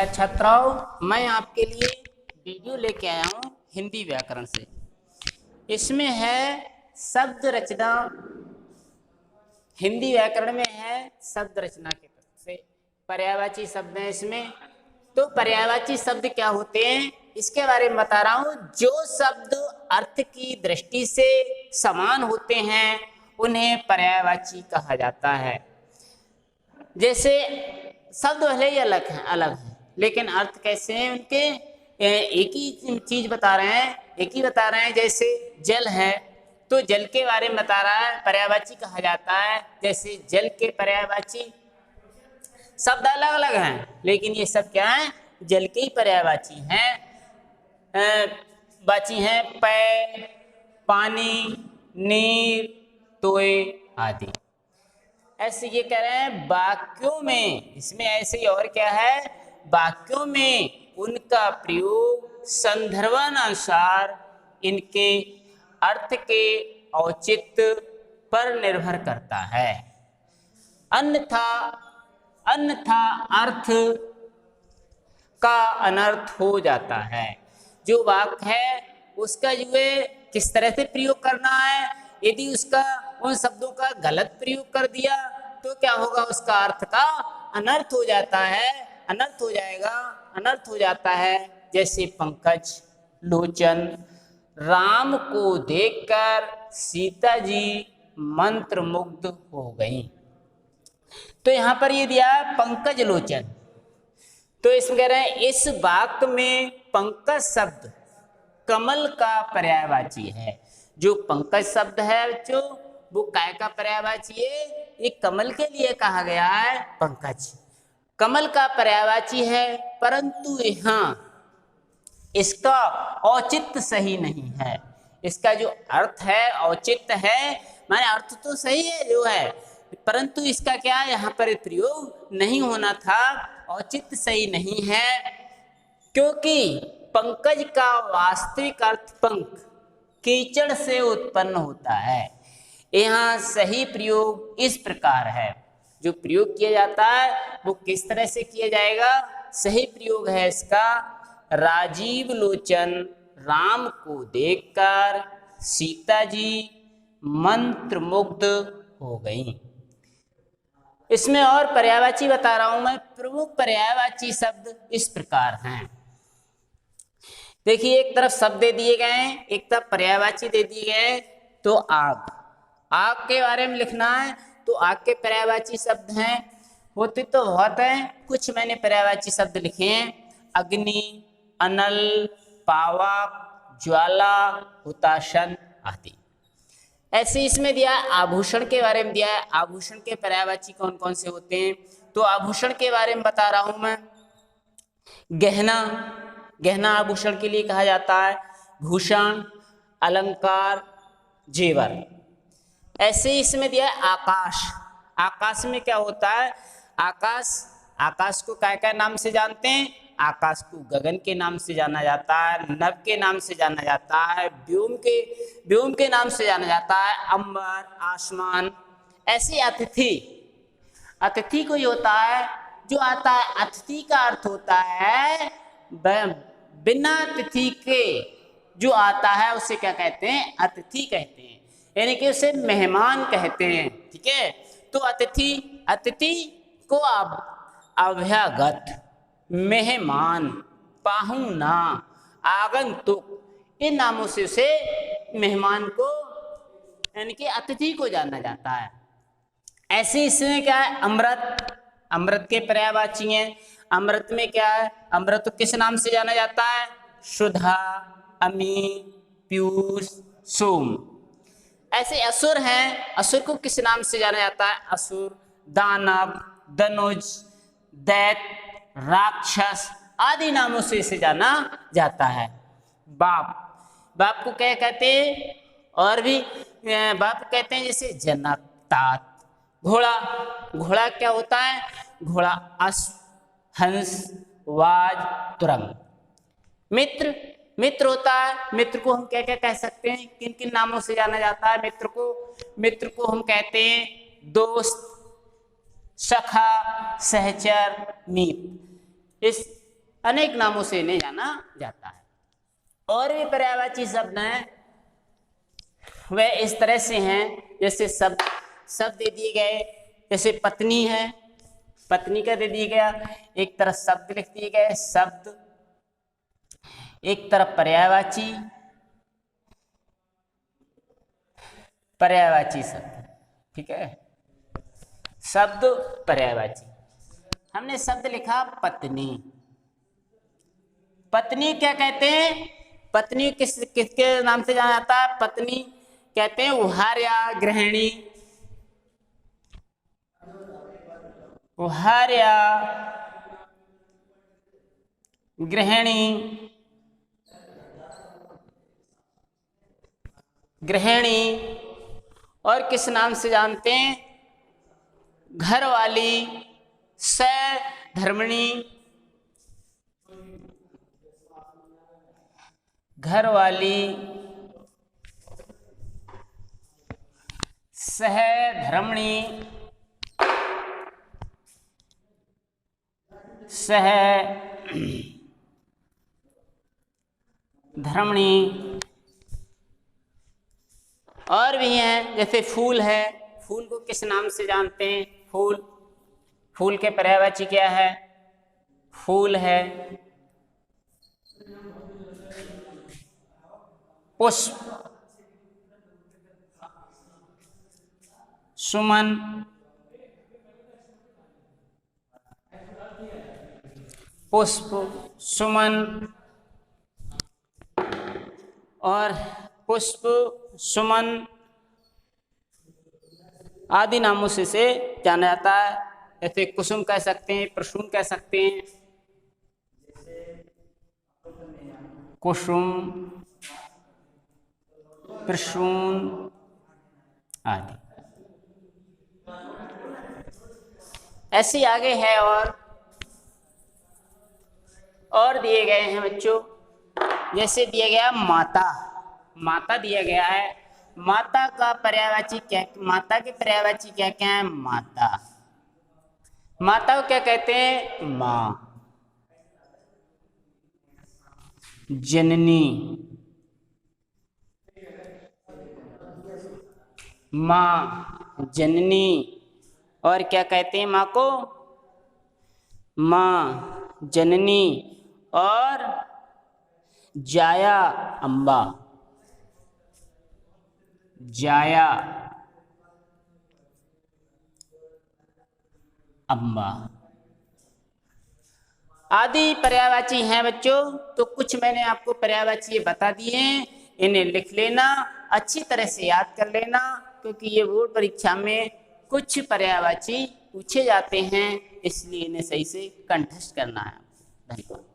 नमस्कार छात्रों, मैं आपके लिए वीडियो लेके आया हूँ हिंदी व्याकरण से। इसमें है शब्द रचना, हिंदी व्याकरण में है शब्द रचना के तरफ से पर्यायवाची शब्द हैं इसमें। तो पर्यायवाची शब्द क्या होते हैं इसके बारे में बता रहा हूँ। जो शब्द अर्थ की दृष्टि से समान होते हैं उन्हें पर्यायवाची कहा जाता है। जैसे शब्द भले ही अलग हैं लेकिन अर्थ कैसे हैं उनके, एक ही चीज बता रहे हैं, जैसे जल है तो जल के बारे में बता रहा है, पर्यायवाची कहा जाता है। जैसे जल के पर्यायवाची शब्द अलग अलग हैं लेकिन ये सब क्या है, जल के ही पर्यायवाची हैं। वाची हैं पेय, पानी, नीर, तोय आदि। ऐसे ये कह रहे हैं वाक्यों में, इसमें ऐसे ही और क्या है, वाक्यों में उनका प्रयोग संदर्भानुसार इनके अर्थ के औचित्य पर निर्भर करता है। अन्यथा अर्थ का अनर्थ हो जाता है। जो वाक्य है उसका जो है किस तरह से प्रयोग करना है, यदि उसका उन शब्दों का गलत प्रयोग कर दिया तो क्या होगा, उसका अर्थ का अनर्थ हो जाता है, अनर्थ हो जाता है। जैसे पंकज लोचन, राम को देखकर सीता जी मंत्रमुग्ध हो गईं। तो यहाँ पर ये दिया है पंकज लोचन, तो इसमें कह रहे हैं इस वाक्य में पंकज शब्द कमल का पर्यायवाची है। जो पंकज शब्द है बच्चों वो काय का पर्यायवाची है, ये कमल के लिए कहा गया है। पंकज कमल का पर्यायवाची है, परंतु यहाँ इसका औचित्य सही नहीं है। इसका जो अर्थ है औचित्य है, माने अर्थ तो सही है जो है, परंतु इसका क्या यहाँ पर प्रयोग नहीं होना था, औचित्य सही नहीं है। क्योंकि पंकज का वास्तविक अर्थ पंख कीचड़ से उत्पन्न होता है। यहाँ सही प्रयोग इस प्रकार है, जो प्रयोग किया जाता है वो किस तरह से किया जाएगा, सही प्रयोग है इसका, राजीव लोचन राम को देखकर सीता जी मंत्रमुग्ध हो गईं। इसमें और पर्यायवाची बता रहा हूं मैं। प्रमुख पर्यायवाची शब्द इस प्रकार हैं। देखिए एक तरफ शब्द दे दिए गए हैं, एक तरफ पर्यायवाची दे दिए गए हैं। तो आग के बारे में लिखना है तो आग के पर्यायवाची शब्द हैं, होते तो बहुत हैं, कुछ मैंने पर्यायवाची शब्द लिखे हैं। अग्नि, अनल, पावक, ज्वाला, हुताशन आदि। ऐसे इसमें दिया है आभूषण के बारे में दिया है। आभूषण के पर्यायवाची कौन कौन से होते हैं, तो आभूषण के बारे में बता रहा हूं मैं। गहना आभूषण के लिए कहा जाता है। भूषण, अलंकार, जेवर। ऐसे इसमें दिया है आकाश में क्या होता है, आकाश को क्या नाम से जानते हैं, आकाश को गगन के नाम से जाना जाता है, नभ के नाम से जाना जाता है, व्योम के नाम से जाना जाता है, अंबर, आसमान। ऐसे अतिथि कोई होता है जो आता है, अतिथि का अर्थ होता है बिना तिथि के जो आता है उसे क्या कहते हैं, अतिथि कहते हैं, यानी कि उसे मेहमान कहते हैं। ठीक है, तो अतिथि को अभ्यागत, मेहमान, पाहुना, आगंतुक, इन नामों से उसे मेहमान को यानी कि अतिथि को जाना जाता है। ऐसे इसमें क्या है, अमृत के पर्यायवाची हैं। अमृत में क्या है, अमृत किस नाम से जाना जाता है, सुधा, अमी, पीयूष, सोम। ऐसे असुर हैं, असुर को किस नाम से जाना जाता है, असुर, दानव, धनुज, दैत्य, राक्षस आदि नामों से इसे जाना जाता है। बाप को क्या कहते हैं, और भी बाप कहते हैं जैसे जनक, तात। घोड़ा क्या होता है, घोड़ा अश्व, हंस, वाज, तुरंग। मित्र होता है, मित्र को हम क्या क्या कह सकते हैं, किन किन नामों से जाना जाता है मित्र को हम कहते हैं दोस्त, सखा, सहचर, मीत। अनेक नामों से इन्हें जाना जाता है। और भी पर्यायवाची शब्द हैं, वे इस तरह से हैं, जैसे शब्द दे दिए गए, जैसे पत्नी है, पत्नी का दे दिया गया, एक तरफ शब्द लिख दिए गए शब्द, एक तरफ पर्यायवाची शब्द, ठीक है, शब्द पर्यायवाची। हमने शब्द लिखा पत्नी। पत्नी क्या कहते हैं? पत्नी किसके नाम से जाना जाता है? पत्नी कहते हैं उहार्या गृहिणी, उहार्या गृहिणी, गृहिणी। और किस नाम से जानते हैं? घर वाली, सधर्मिणी, घर वाली, सहधर्मिणी, सहधर्मिणी। और भी हैं, जैसे फूल है, फूल को किस नाम से जानते हैं? फूल के पर्यायवाची क्या है? फूल है, पुष्प, सुमन, पुष्प, सुमन, और पुष्प, सुमन आदि नामों से जाना जाता है। जैसे कुसुम कह सकते हैं, प्रसून कह सकते हैं, कुसुम, प्रसून आदि। ऐसे आगे है और दिए गए हैं बच्चों। जैसे दिया गया माता, माता दिया गया है। माता का पर्यायवाची क्या, माता के पर्यायवाची क्या क्या है? माता, माता को क्या कहते हैं? माँ। जननी, माँ जननी। और क्या कहते हैं माँ को? माँ जननी। और जाया अम्बा, जाया अम्बा आदि पर्यायवाची हैं बच्चों। तो कुछ मैंने आपको पर्यायवाची बता दिए हैं, इन्हें लिख लेना, अच्छी तरह से याद कर लेना, क्योंकि ये बोर्ड परीक्षा में कुछ पर्यायवाची पूछे जाते हैं, इसलिए इन्हें सही से कंठस्थ करना है। धन्यवाद।